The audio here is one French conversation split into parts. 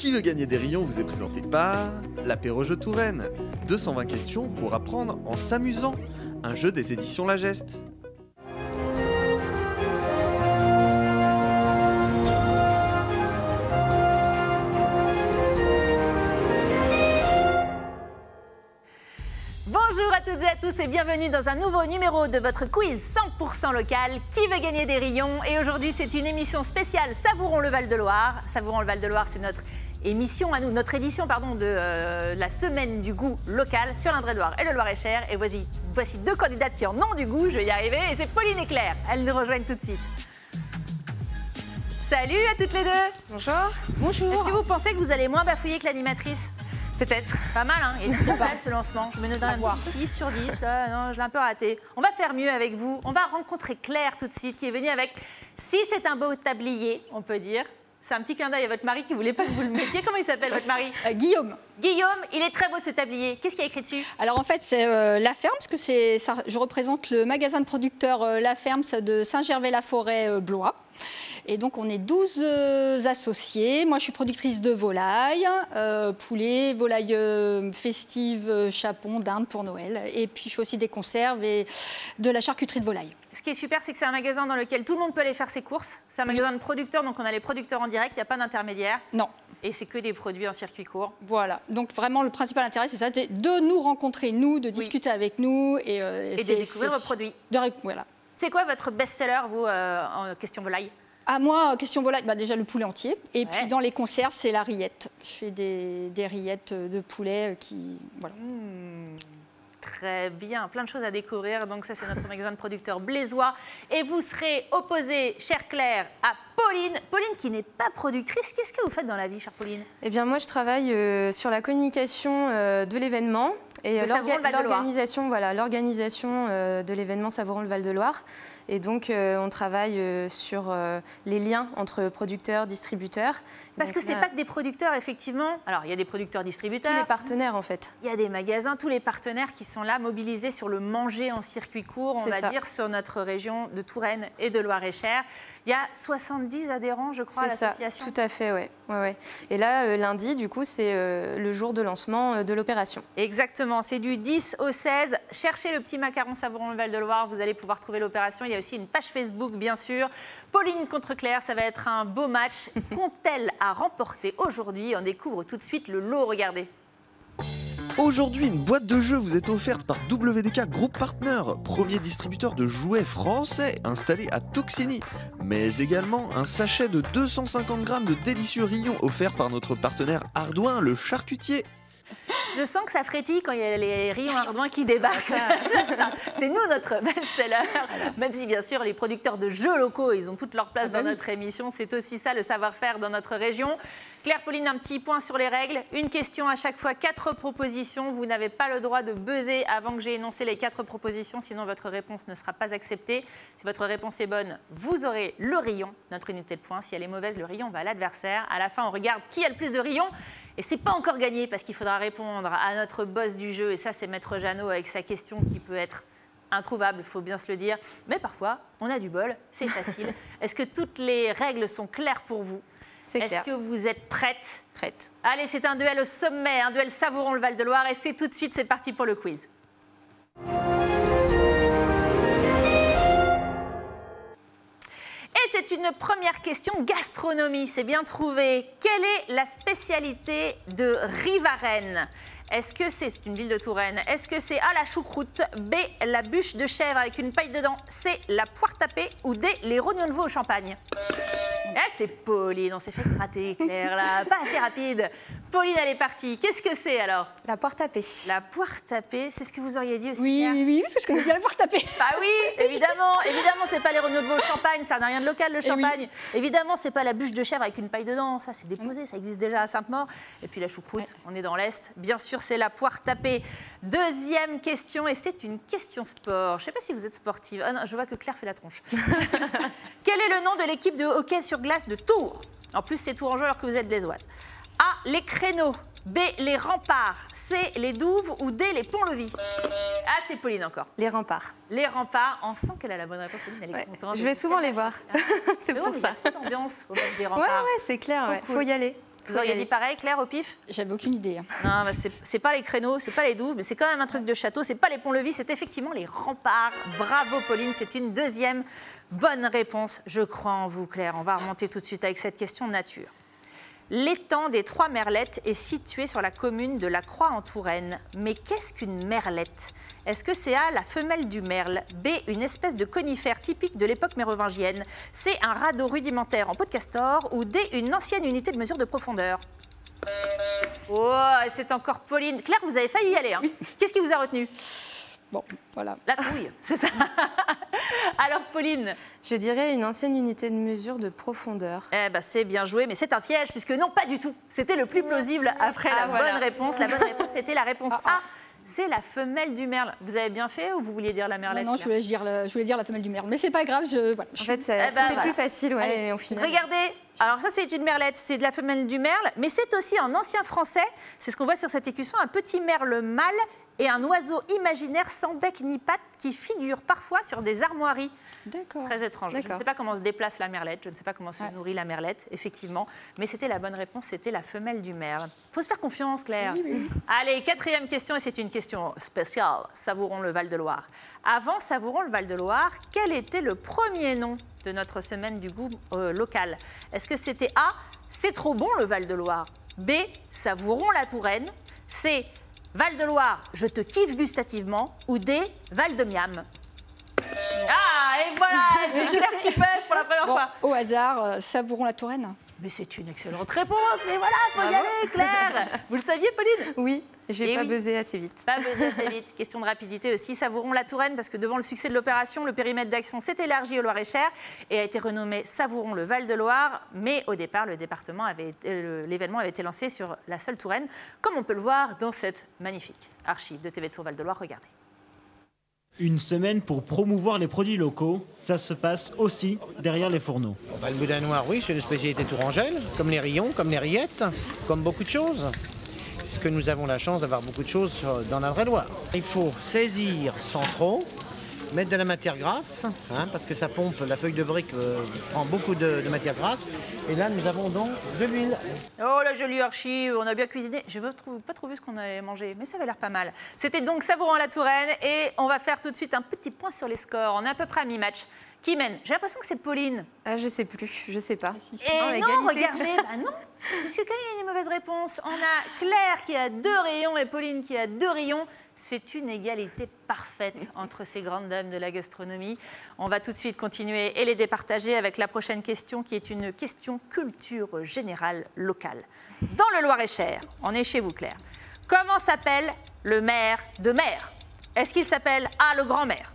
Qui veut gagner des rayons vous est présenté par l'Apéro-Jeu Touraine. 220 questions pour apprendre en s'amusant. Un jeu des éditions La Geste. Bonjour à toutes et à tous et bienvenue dans un nouveau numéro de votre quiz 100% local. Qui veut gagner des rayons? Et aujourd'hui, c'est une émission spéciale Savourons le Val-de-Loire. Savourons le Val-de-Loire, c'est notre émission à nous, notre édition de la semaine du goût local sur l'Indre-et-Loire et le Loir-et-Cher. Et voici deux candidates qui en ont du goût, je vais y arriver. Et c'est Pauline et Claire. Elles nous rejoignent tout de suite. Salut à toutes les deux. Bonjour. Bonjour. Est-ce que vous pensez que vous allez moins bafouiller que l'animatrice? Peut-être. Pas mal, hein? Et c'est pas mal ce lancement. Je me donne un petit 6 sur 10. Là, non, je l'ai un peu raté. On va faire mieux avec vous. On va rencontrer Claire tout de suite, qui est venue avec, si c'est un beau tablier, on peut dire. C'est un petit clin d'œil à votre mari qui ne voulait pas que vous le mettiez. Comment il s'appelle, votre mari? Guillaume. Guillaume, il est très beau ce tablier. Qu'est-ce qu'il y a écrit dessus? Alors en fait, c'est La Ferme, parce que je représente le magasin de producteurs La Ferme de Saint-Gervais-la-Forêt, Blois. Et donc, on est 12 associés. Moi, je suis productrice de volailles, poulet, volailles festives, chapon, dinde pour Noël. Et puis, je fais aussi des conserves et de la charcuterie de volaille. Ce qui est super, c'est que c'est un magasin dans lequel tout le monde peut aller faire ses courses. C'est un magasin de producteurs, donc on a les producteurs en direct, il n'y a pas d'intermédiaire. Non. Et c'est que des produits en circuit court. Voilà. Donc, vraiment, le principal intérêt, c'est ça, de nous rencontrer, nous, de discuter avec nous. Et de découvrir vos produits. Voilà. C'est quoi votre best-seller, vous, en question volaille? À moi, question volaille, déjà le poulet entier. Et puis dans les conserves, c'est la rillette. Je fais des rillettes de poulet qui... Voilà. Très bien, plein de choses à découvrir. Donc ça, c'est notre magasin de producteurs blésois. Et vous serez opposée, chère Claire, à Pauline. Pauline qui n'est pas productrice. Qu'est-ce que vous faites dans la vie, chère Pauline? Eh bien, moi, je travaille sur la communication de l'événement. Et l'organisation de l'événement Savourons le Val-de-Loire. Et donc, on travaille sur les liens entre producteurs, distributeurs. Parce que ce n'est pas que des producteurs, effectivement. Alors, il y a des producteurs-distributeurs. Tous les partenaires, en fait. Il y a des magasins, tous les partenaires qui sont là, mobilisés sur le manger en circuit court, on va dire, sur notre région de Touraine et de Loir-et-Cher. Il y a 70 adhérents, je crois, à l'association. Tout à fait, oui. Ouais. Et là, lundi, du coup, c'est le jour de lancement de l'opération. Exactement. C'est du 10 au 16. Cherchez le petit macaron Savourons le Val-de-Loire. Vous allez pouvoir trouver l'opération. Il y a aussi une page Facebook, bien sûr. Pauline contre Claire, ça va être un beau match. Qu'ont-elles à remporter aujourd'hui? On découvre tout de suite le lot. Regardez. Aujourd'hui, une boîte de jeux vous est offerte par WDK Group Partner, premier distributeur de jouets français installé à Toxigny. Mais également un sachet de 250 grammes de délicieux rayons offert par notre partenaire Ardouin, le charcutier. Je sens que ça frétille quand il y a les rayons Ardouin qui débarquent. C'est nous notre best-seller. Même si, bien sûr, les producteurs de jeux locaux, ils ont toute leur place dans notre émission. C'est aussi ça, le savoir-faire dans notre région. Claire, Pauline, un petit point sur les règles. Une question à chaque fois, 4 propositions. Vous n'avez pas le droit de buzzer avant que j'ai énoncé les 4 propositions, sinon votre réponse ne sera pas acceptée. Si votre réponse est bonne, vous aurez le rayon, notre unité de points. Si elle est mauvaise, le rayon va à l'adversaire. À la fin, on regarde qui a le plus de rayons. Et c'est pas encore gagné parce qu'il faudra répondre à notre boss du jeu. Et ça, c'est Maître Jeannot avec sa question qui peut être introuvable, il faut bien se le dire. Mais parfois, on a du bol, c'est facile. Est-ce que toutes les règles sont claires pour vous? C'est clair. Est-ce que vous êtes prête? Prête. Allez, c'est un duel au sommet, un duel Savourons le Val-de-Loire. Et c'est tout de suite, c'est parti pour le quiz. Et c'est une première question gastronomie, c'est bien trouvé. Quelle est la spécialité de Rivarennes? Est-ce que c'est une ville de Touraine? Est-ce que c'est A, la choucroute, B, la bûche de chèvre avec une paille dedans, C, la poire tapée ou D, les rognons de veau au champagne? Ah, c'est Pauline, on s'est fait rater, Claire, là, pas assez rapide. Pauline, elle est partie. Qu'est-ce que c'est alors? La poire tapée. La poire tapée, c'est ce que vous auriez dit aussi? Oui, parce que je connais bien la poire tapée. Ah oui, évidemment, c'est pas les rognons de veau au champagne, ça n'a rien de local, le champagne. Évidemment, c'est pas la bûche de chèvre avec une paille dedans, ça c'est déposé, ça existe déjà à Sainte-Maure. Et puis la choucroute, on est dans l'Est. Bien sûr, c'est la poire tapée. Deuxième question, et c'est une question sport. Je sais pas si vous êtes sportive. Ah non, je vois que Claire fait la tronche. Quel est le nom de l'équipe de hockey sur glace de Tours? En plus, c'est tourangeau alors que vous êtes blésoise. A, les créneaux. B, les remparts. C, les douves. Ou D, les ponts-levis. Ah, c'est Pauline encore. Les remparts. Les remparts. On sent qu'elle a la bonne réponse, Pauline. Elle est contente. Je vais souvent les voir. C'est pour ça. Il y a trop d'ambiance au match des remparts. Ouais, c'est clair. Cool. Faut y aller. Vous auriez dit pareil, Claire, au pif? J'avais aucune idée. Non, bah c'est pas les créneaux, c'est pas les douves, mais c'est quand même un truc de château. C'est pas les ponts-levis, c'est effectivement les remparts. Bravo, Pauline, c'est une deuxième bonne réponse. Je crois en vous, Claire. On va remonter tout de suite avec cette question nature. L'étang des Trois Merlettes est situé sur la commune de La Croix en Touraine. Mais qu'est-ce qu'une merlette? Est-ce que c'est A, la femelle du merle, B, une espèce de conifère typique de l'époque mérovingienne, C, un radeau rudimentaire en peau de castor, ou D, une ancienne unité de mesure de profondeur? Oh, c'est encore Pauline. Claire, vous avez failli y aller. Hein. Oui. Qu'est-ce qui vous a retenu? Bon, voilà. La trouille, c'est ça. Alors, Pauline? Je dirais une ancienne unité de mesure de profondeur. Eh ben, c'est bien joué, mais c'est un piège, puisque non, pas du tout. C'était le plus plausible après la bonne réponse. La bonne réponse, c'était la réponse A. C'est la femelle du merle. Vous avez bien fait ou vous vouliez dire la merlette? Non, je voulais dire la femelle du merle. Mais c'est pas grave, voilà. En fait, c'était plus facile, ouais, et au final. Regardez, alors ça, c'est une merlette, c'est de la femelle du merle, mais c'est aussi en ancien français, c'est ce qu'on voit sur cette écusson, un petit merle mâle et un oiseau imaginaire sans bec ni pattes qui figure parfois sur des armoiries. D'accord. Très étrange. Je ne sais pas comment se déplace la merlette, je ne sais pas comment se nourrit la merlette, effectivement. Mais c'était la bonne réponse, c'était la femelle du merle. Il faut se faire confiance, Claire. Oui. Allez, quatrième question, et c'est une question spéciale. Savourons le Val-de-Loire. Avant Savourons le Val-de-Loire, quel était le premier nom de notre semaine du goût local? Est-ce que c'était A, c'est trop bon le Val-de-Loire, B, Savourons la Touraine, C, Val-de-Loire, je te kiffe gustativement, ou D, Val-de-Miam? Ah, et voilà, c'est Claire qui pèse pour la première fois. Au hasard, Savourons la Touraine. Mais c'est une excellente réponse, mais voilà, faut y aller, Claire. Vous le saviez, Pauline? Oui, j'ai pas buzzé assez vite. Pas buzzé assez vite. Question de rapidité aussi, Savourons la Touraine, parce que devant le succès de l'opération, le périmètre d'action s'est élargi au Loir-et-Cher et a été renommé Savourons le Val-de-Loire. Mais au départ, l'événement avait été lancé sur la seule Touraine, comme on peut le voir dans cette magnifique archive de TV Tour Val-de-Loire. Regardez. Une semaine pour promouvoir les produits locaux, ça se passe aussi derrière les fourneaux. Le boudin noir, oui, c'est une spécialité tourangelle, comme les rillons, comme les rillettes, comme beaucoup de choses. Puisque nous avons la chance d'avoir beaucoup de choses dans la vraie Loire. Il faut saisir sans trop, mettre de la matière grasse, parce que ça pompe, la feuille de brique prend beaucoup de matière grasse. Et là, nous avons donc de l'huile. Oh, la jolie archive, on a bien cuisiné. Je n'ai pas trop vu ce qu'on avait mangé, mais ça avait l'air pas mal. C'était donc Savourons la Touraine et on va faire tout de suite un petit point sur les scores. On est à peu près à mi-match. Qui mène? J'ai l'impression que c'est Pauline. Ah, je sais plus, je sais pas. Et non, regardez, bah non, parce que quand il y a des mauvaises réponses, on a Claire qui a 2 rayons et Pauline qui a 2 rayons. C'est une égalité parfaite entre ces grandes dames de la gastronomie. On va tout de suite continuer et les départager avec la prochaine question qui est une question culture générale locale. Dans le Loir-et-Cher, on est chez vous, Claire. Comment s'appelle le maire de Mer? Est-ce qu'il s'appelle A, le grand-maire,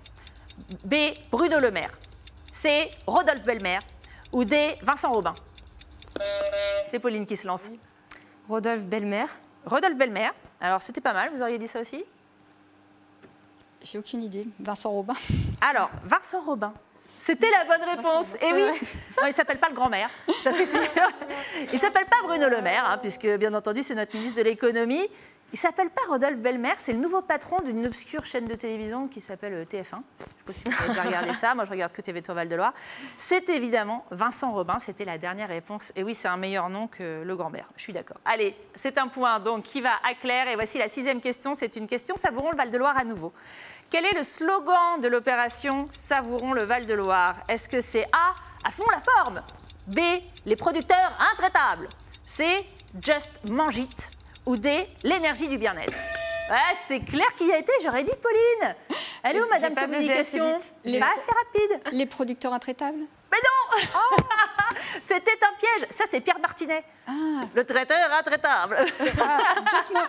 B, Bruno Le Maire, C, Rodolphe Belmer, ou D, Vincent Robin? C'est Pauline qui se lance. Rodolphe Belmer. Rodolphe Belmer. Alors, c'était pas mal, vous auriez dit ça aussi? J'ai aucune idée. Vincent Robin. Alors, Vincent Robin. C'était la bonne réponse. Et oui, non, il ne s'appelle pas le grand-maire, ça c'est sûr. Il ne s'appelle pas Bruno Le Maire, puisque bien entendu, c'est notre ministre de l'économie. Il ne s'appelle pas Rodolphe Belmer, c'est le nouveau patron d'une obscure chaîne de télévision qui s'appelle TF1. Je ne sais pas si vous avez déjà regardé ça, moi je regarde que TV Tour Val-de-Loire. C'est évidemment Vincent Robin, c'était la dernière réponse. Et oui, c'est un meilleur nom que le grand-mère, je suis d'accord. Allez, c'est un point donc qui va à Claire. Et voici la 6e question, c'est une question Savourons le Val-de-Loire à nouveau. Quel est le slogan de l'opération Savourons le Val-de-Loire? Est-ce que c'est A, à fond la forme, B, les producteurs intraitables, C, just mange it, ou D, l'énergie du bien-être? Ouais, c'est Claire qui y a été, j'aurais dit Pauline. Elle est où, Madame Communication? Pas assez rapide. Les producteurs intraitables? Mais non. Oh. C'était un piège. Ça, c'est Pierre Martinet. Le traiteur intraitable.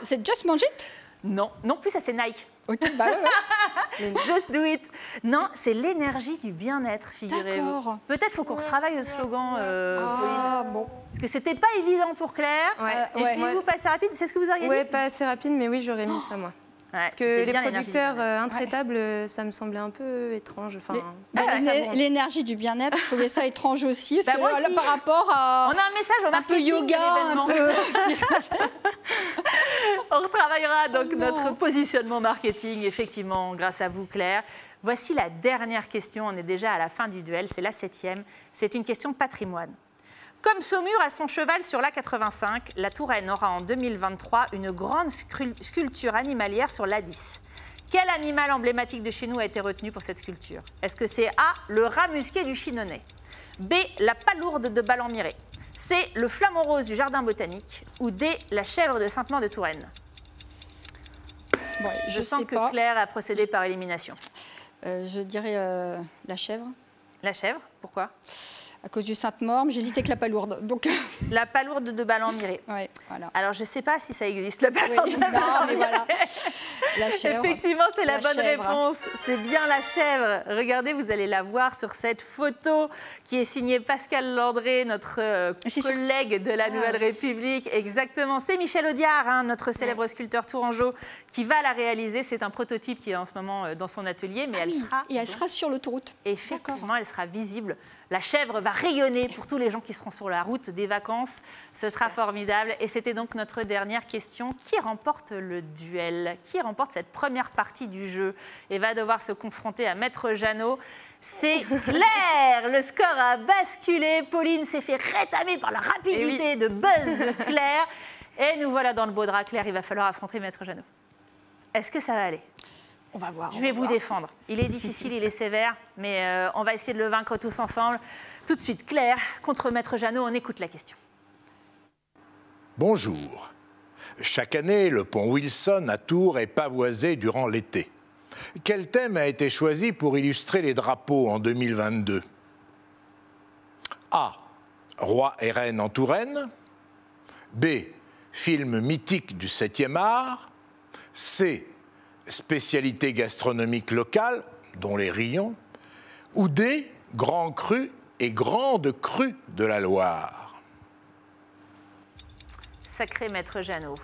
C'est Just Mange It? Non, non plus, ça c'est Nike. Ok, bah ouais. Just do it. Non, c'est l'énergie du bien-être, figurez-vous. D'accord. Peut-être faut qu'on retravaille le slogan. Bon. Parce que c'était pas évident pour Claire. Et puis vous, pas assez rapide, c'est ce que vous auriez dit? Ouais, pas assez rapide, mais oui, j'aurais mis ça, moi. Ouais, parce que les producteurs intraitables, ça me semblait un peu étrange. Enfin, l'énergie du bien-être, je trouvais ça étrange aussi. Parce que là, par rapport à. On a un message, un peu yoga, un peu. On retravaillera donc notre positionnement marketing, effectivement, grâce à vous, Claire. Voici la dernière question. On est déjà à la fin du duel. C'est la 7e. C'est une question patrimoine. Comme Saumur a son cheval sur l'A85, la Touraine aura en 2023 une grande sculpture animalière sur l'A10. Quel animal emblématique de chez nous a été retenu pour cette sculpture? Est-ce que c'est A, le rat musqué du Chinnonais, B, la palourde de Ballon-Miré, C, le flamant rose du Jardin botanique, ou D, la chèvre de Sainte-Maure de Touraine? Bon, je sens que Claire a procédé par élimination. Je dirais la chèvre. La chèvre, pourquoi? À cause du Sainte-Maure, mais j'hésitais avec la palourde. Donc... La palourde de Ballon-Miré. Ouais, voilà. Alors, je ne sais pas si ça existe, la palourde de Ballon-Miré. Voilà. La chèvre. Effectivement, c'est la bonne réponse. C'est bien la chèvre. Regardez, vous allez la voir sur cette photo qui est signée Pascal Landré, notre collègue de la Nouvelle République. Exactement. C'est Michel Audiard, hein, notre célèbre sculpteur tourangeau, qui va la réaliser. C'est un prototype qui est en ce moment dans son atelier, mais elle sera sur l'autoroute. Effectivement, elle sera visible. La chèvre va rayonner pour tous les gens qui seront sur la route des vacances. Ce sera formidable. Et c'était donc notre dernière question. Qui remporte le duel? Qui remporte cette première partie du jeu et va devoir se confronter à Maître Jeannot? C'est Claire. Le score a basculé. Pauline s'est fait rétamer par la rapidité de buzz de Claire. Et nous voilà dans le beau drap. Claire, il va falloir affronter Maître Jeannot. Est-ce que ça va aller? On va voir. Je vais vous défendre. Il est difficile, il est sévère, mais on va essayer de le vaincre tous ensemble. Tout de suite, Claire contre Maître Jeannot. On écoute la question. Bonjour. Chaque année, le pont Wilson à Tours est pavoisé durant l'été. Quel thème a été choisi pour illustrer les drapeaux en 2022? A. Roi et reine en Touraine. B. Film mythique du 7e art. C. Spécialité gastronomique locale, dont les rillons, ou D, grands crus et grandes crues de la Loire. Sacré Maître Jeannot.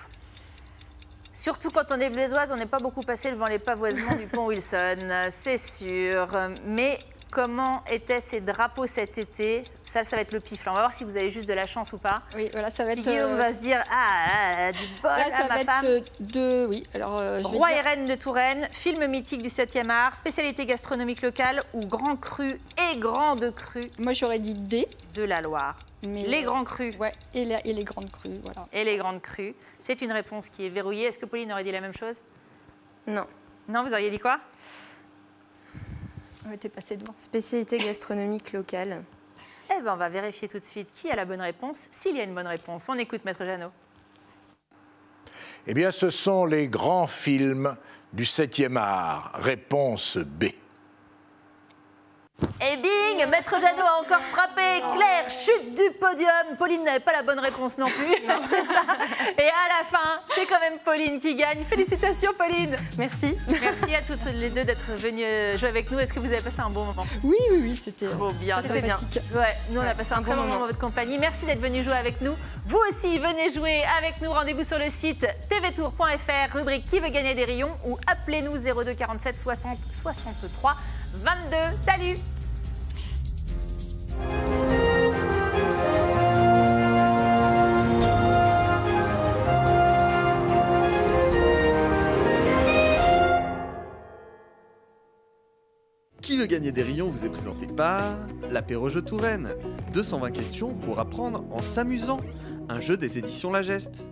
Surtout quand on est blésoise, on n'est pas beaucoup passé devant les pavoisements du pont Wilson, c'est sûr. Mais comment étaient ces drapeaux cet été? Ça va être le pif. Là. On va voir si vous avez juste de la chance ou pas. Oui, voilà, ça va être... Guillaume va se dire, du bol là, ça à ma va femme. Être oui, alors, Roi et reine de Touraine, film mythique du 7e art, spécialité gastronomique locale ou grands crus et grandes crues. Moi, j'aurais dit D. De la Loire. Mais les grands crus. Ouais, et les grandes crues, voilà. Et les grandes crues. C'est une réponse qui est verrouillée. Est-ce que Pauline aurait dit la même chose? Non. Non, vous auriez dit quoi? On était passé devant. Spécialité gastronomique locale. Eh bien, on va vérifier tout de suite qui a la bonne réponse. S'il y a une bonne réponse, on écoute Maître Jeannot. Eh bien, ce sont les grands films du 7e art. Réponse B. Et bing, Maître Jeannot a encore frappé. Claire chute du podium. Pauline n'avait pas la bonne réponse non plus. C'est ça. Et à la fin, c'est quand même Pauline qui gagne. Félicitations, Pauline. Merci. Merci à toutes les deux d'être venues jouer avec nous. Est-ce que vous avez passé un bon moment? Oui, c'était bien. C'était bien. Ouais, nous, on a passé un bon moment en votre compagnie. Merci d'être venus jouer avec nous. Vous aussi, venez jouer avec nous. Rendez-vous sur le site tvtour.fr, rubrique Qui veut gagner des rayons ou appelez-nous 02 47 60 63 22. Salut! Qui veut gagner des rayons vous est présenté par l'Apéro-Jeu Touraine. 220 questions pour apprendre en s'amusant. Un jeu des éditions La Geste.